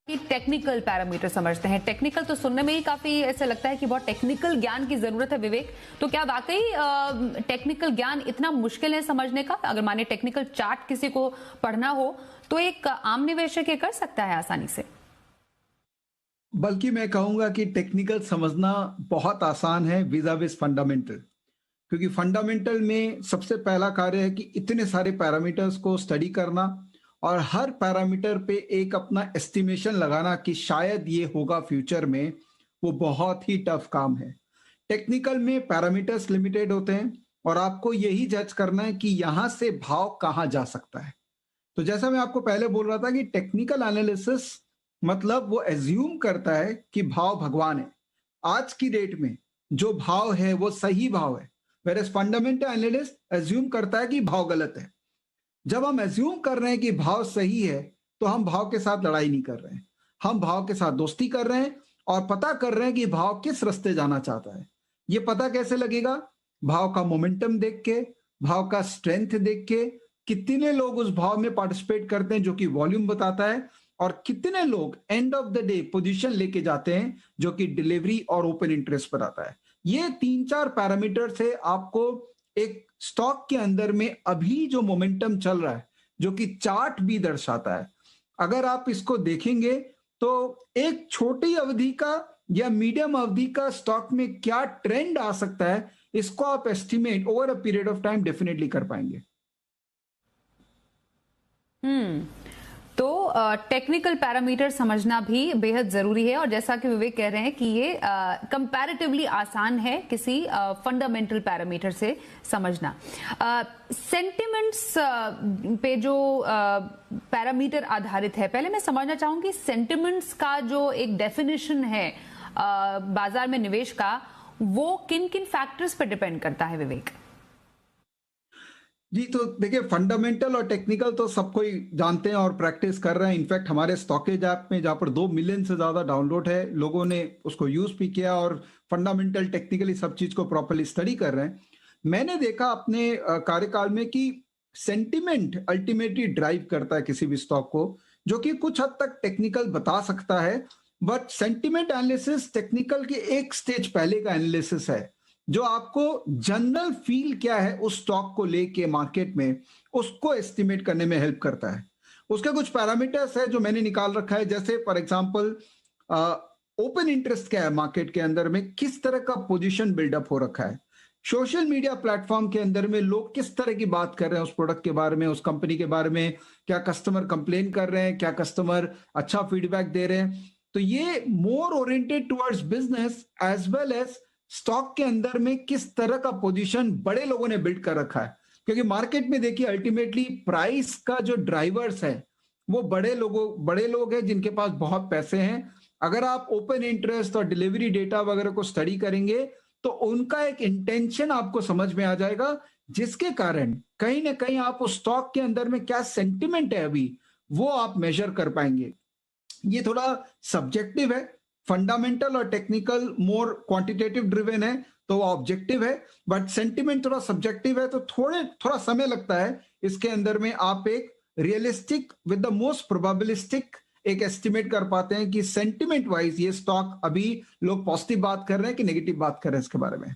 कि technical parameter समझते हैं। टेक्निकल तो सुनने में ही काफी ऐसा लगता है कि बहुत टेक्निकल ज्ञान की जरूरत है विवेक। तो क्या वाकई टेक्निकल ज्ञान इतना मुश्किल है समझने का? अगर माने टेक्निकल चार्ट किसी को पढ़ना हो तो एक आम निवेशक ये कर सकता है आसानी से? बल्कि मैं कहूंगा कि टेक्निकल समझना बहुत आसान है विज़ा विज़ फंडामेंटल। क्योंकि फंडामेंटल में सबसे पहला कार्य है कि इतने सारे पैरामीटर्स को स्टडी करना और हर पैरामीटर पे एक अपना एस्टिमेशन लगाना कि शायद ये होगा फ्यूचर में। वो बहुत ही टफ काम है। टेक्निकल में पैरामीटर्स लिमिटेड होते हैं और आपको यही जज करना है कि यहां से भाव कहां जा सकता है। तो जैसा मैं आपको पहले बोल रहा था कि टेक्निकल एनालिसिस मतलब वो एज्यूम करता है कि भाव भगवान है। आज की डेट में जो भाव है वो सही भाव है। वेरएज़ फंडामेंटल एनालिस्ट एज्यूम करता है कि भाव गलत है। जब हम एज्यूम कर रहे हैं कि भाव सही है तो हम भाव के साथ लड़ाई नहीं कर रहे हैं। हम भाव के साथ दोस्ती कर रहे हैं और पता कर रहे हैं कि भाव किस रास्ते जाना चाहता है। ये पता कैसे लगेगा? भाव का मोमेंटम देख के, भाव का स्ट्रेंथ देख के, कितने लोग उस भाव में पार्टिसिपेट करते हैं जो कि वॉल्यूम बताता है, और कितने लोग end of the day position लेके जाते हैं जो कि डिलीवरी और ओपन इंटरेस्ट बताता है। ये 3-4 पैरामीटर से आपको एक स्टॉक के अंदर में अभी जो मोमेंटम चल रहा है, जो कि चार्ट भी दर्शाता है, अगर आप इसको देखेंगे तो एक छोटी अवधि का या मीडियम अवधि का स्टॉक में क्या ट्रेंड आ सकता है, इसको आप estimate over a period of time definitely कर पाएंगे। तो टेक्निकल पैरामीटर समझना भी बेहद जरूरी है और जैसा कि विवेक कह रहे हैं कि ये कंपैरेटिवली आसान है किसी फंडामेंटल पैरामीटर से समझना। सेंटिमेंट्स पे जो पैरामीटर आधारित है, पहले मैं समझना चाहूंगी सेंटिमेंट्स का जो एक डेफिनेशन है बाजार में निवेश का, वो किन किन फैक्टर्स पर डिपेंड करता है विवेक? जी, तो देखिए फंडामेंटल और टेक्निकल तो सब कोई जानते हैं और प्रैक्टिस कर रहे हैं। इनफैक्ट हमारे स्टॉकेज ऐप में जहां पर 2 मिलियन से ज्यादा डाउनलोड है, लोगों ने उसको यूज भी किया और फंडामेंटल टेक्निकली सब चीज को प्रॉपर्ली स्टडी कर रहे हैं। मैंने देखा अपने कार्यकाल में कि सेंटिमेंट अल्टीमेटली ड्राइव करता है किसी भी स्टॉक को, जो कि कुछ हद तक टेक्निकल बता सकता है। बट सेंटिमेंट एनालिसिस टेक्निकल के एक स्टेज पहले का एनालिसिस है, जो आपको जनरल फील क्या है उस स्टॉक को लेके मार्केट में, उसको एस्टिमेट करने में हेल्प करता है। उसके कुछ पैरामीटर्स है जो मैंने निकाल रखा है, जैसे फॉर एग्जांपल ओपन इंटरेस्ट क्या है मार्केट के अंदर में, किस तरह का पोजीशन बिल्डअप हो रखा है, सोशल मीडिया प्लेटफॉर्म के अंदर में लोग किस तरह की बात कर रहे हैं उस प्रोडक्ट के बारे में, उस कंपनी के बारे में, क्या कस्टमर कंप्लेन कर रहे हैं, क्या कस्टमर अच्छा फीडबैक दे रहे हैं। तो ये more oriented towards business as well as stock के अंदर में किस तरह का पोजीशन बड़े लोगों ने बिल्ड कर रखा है। क्योंकि मार्केट में देखिए अल्टीमेटली प्राइस का जो ड्राइवर्स है वो बड़े लोग हैं जिनके पास बहुत पैसे हैं। अगर आप ओपन इंटरेस्ट और डिलीवरी डेटा वगैरह को स्टडी करेंगे तो उनका एक इंटेंशन आपको समझ में आ जाएगा, जिसके कारण कहीं ना कहीं आप उस स्टॉक के अंदर में क्या सेंटिमेंट है अभी वो आप मेजर कर पाएंगे। ये थोड़ा सब्जेक्टिव है। फंडामेंटल और टेक्निकल मोर क्वांटिटेटिव ड्रिवन है तो वो ऑब्जेक्टिव है, बट सेंटिमेंट थोड़ा सब्जेक्टिव है, तो थोड़ा समय लगता है इसके अंदर में आप एक realistic with the most probabilistic एक एस्टिमेट कर पाते हैं कि सेंटिमेंट वाइज ये स्टॉक अभी लोग पॉजिटिव बात कर रहे हैं कि नेगेटिव बात कर रहे हैं इसके बारे में।